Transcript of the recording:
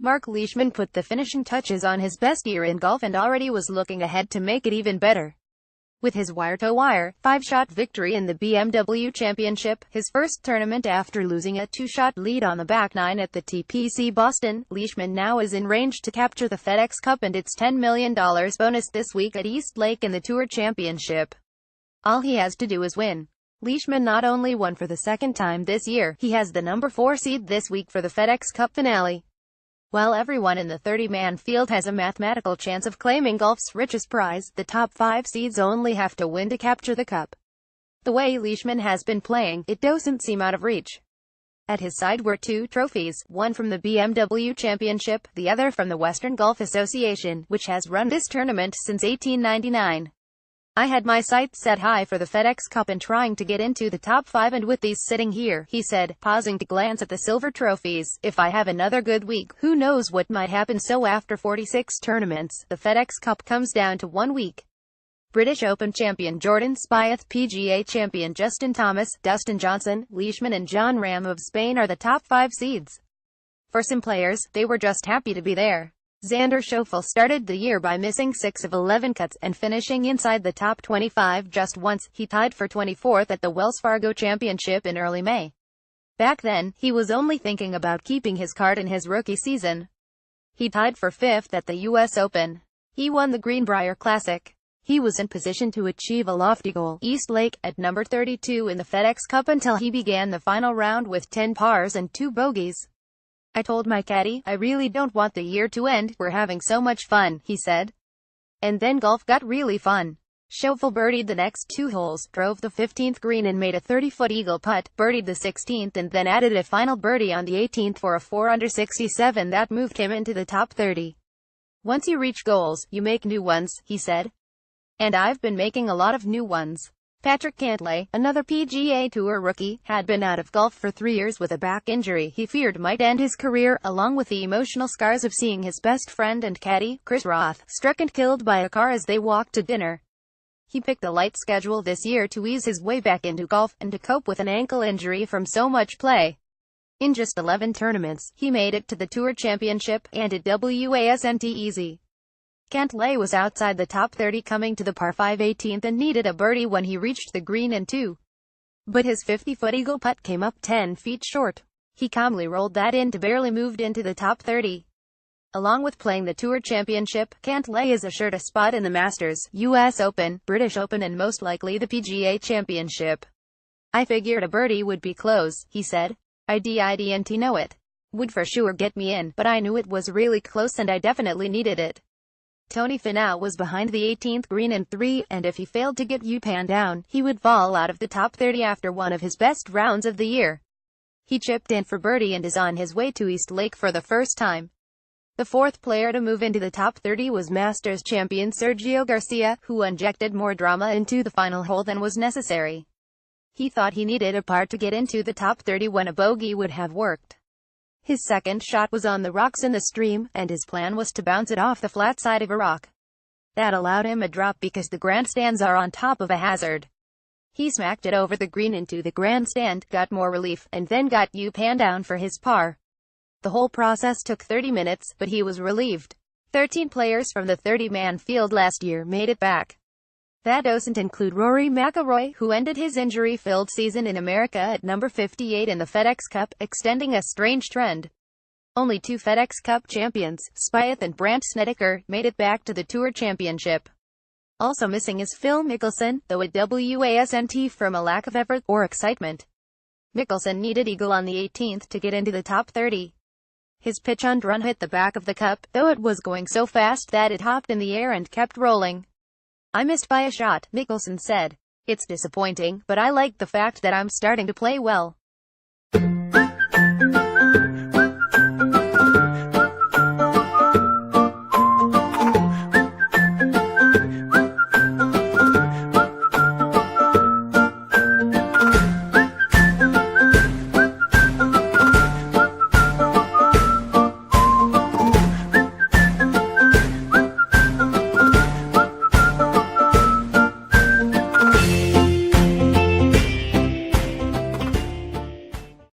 Marc Leishman put the finishing touches on his best year in golf and already was looking ahead to make it even better. With his wire-to-wire, 5-shot victory in the BMW Championship, his first tournament after losing a 2-shot lead on the back nine at the TPC Boston, Leishman now is in range to capture the FedEx Cup and its $10 million bonus this week at East Lake in the Tour Championship. All he has to do is win. Leishman not only won for the second time this year, he has the number 4 seed this week for the FedEx Cup finale. While everyone in the 30-man field has a mathematical chance of claiming golf's richest prize, the top 5 seeds only have to win to capture the cup. The way Leishman has been playing, it doesn't seem out of reach. At his side were 2 trophies, one from the BMW Championship, the other from the Western Golf Association, which has run this tournament since 1899. I had my sights set high for the FedEx Cup and trying to get into the top 5, and with these sitting here, he said, pausing to glance at the silver trophies, if I have another good week, who knows what might happen. So after 46 tournaments, the FedEx Cup comes down to 1 week. British Open champion Jordan Spieth, PGA champion Justin Thomas, Dustin Johnson, Leishman and John Ram of Spain are the top 5 seeds. For some players, they were just happy to be there. Xander started the year by missing 6 of 11 cuts and finishing inside the top 25 just once. He tied for 24th at the Wells Fargo Championship in early May. Back then, he was only thinking about keeping his card in his rookie season. He tied for 5th at the U.S. Open. He won the Greenbrier Classic. He was in position to achieve a lofty goal, East Lake, at number 32 in the FedEx Cup until he began the final round with 10 pars and 2 bogeys. I told my caddy, I really don't want the year to end, we're having so much fun, he said. And then golf got really fun. Schauffele birdied the next 2 holes, drove the 15th green and made a 30-foot eagle putt, birdied the 16th and then added a final birdie on the 18th for a 4-under 67 that moved him into the top 30. Once you reach goals, you make new ones, he said. And I've been making a lot of new ones. Patrick Cantlay, another PGA Tour rookie, had been out of golf for 3 years with a back injury he feared might end his career, along with the emotional scars of seeing his best friend and caddy, Chris Roth, struck and killed by a car as they walked to dinner. He picked a light schedule this year to ease his way back into golf, and to cope with an ankle injury from so much play. In just 11 tournaments, he made it to the Tour Championship, and it wasn't easy. Cantlay was outside the top 30 coming to the par 5 18th and needed a birdie when he reached the green in 2. But his 50-foot eagle putt came up 10 feet short. He calmly rolled that in to barely moved into the top 30. Along with playing the Tour Championship, Cantlay is assured a spot in the Masters, U.S. Open, British Open and most likely the PGA Championship. I figured a birdie would be close, he said. I didn't know it would for sure get me in, but I knew it was really close and I definitely needed it. Tony Finau was behind the 18th green in 3, and if he failed to get U-Pan down, he would fall out of the top 30 after one of his best rounds of the year. He chipped in for birdie and is on his way to East Lake for the first time. The 4th player to move into the top 30 was Masters champion Sergio Garcia, who injected more drama into the final hole than was necessary. He thought he needed a par to get into the top 30 when a bogey would have worked. His second shot was on the rocks in the stream, and his plan was to bounce it off the flat side of a rock. That allowed him a drop because the grandstands are on top of a hazard. He smacked it over the green into the grandstand, got more relief, and then got U-Pan down for his par. The whole process took 30 minutes, but he was relieved. 13 players from the 30-man field last year made it back. That doesn't include Rory McIlroy, who ended his injury-filled season in America at number 58 in the FedEx Cup, extending a strange trend. Only 2 FedEx Cup champions, Spieth and Brandt Snedeker, made it back to the Tour Championship. Also missing is Phil Mickelson, though it wasn't from a lack of effort or excitement. Mickelson needed eagle on the 18th to get into the top 30. His pitch-on run hit the back of the cup, though it was going so fast that it hopped in the air and kept rolling. I missed by a shot, Mickelson said. It's disappointing, but I like the fact that I'm starting to play well.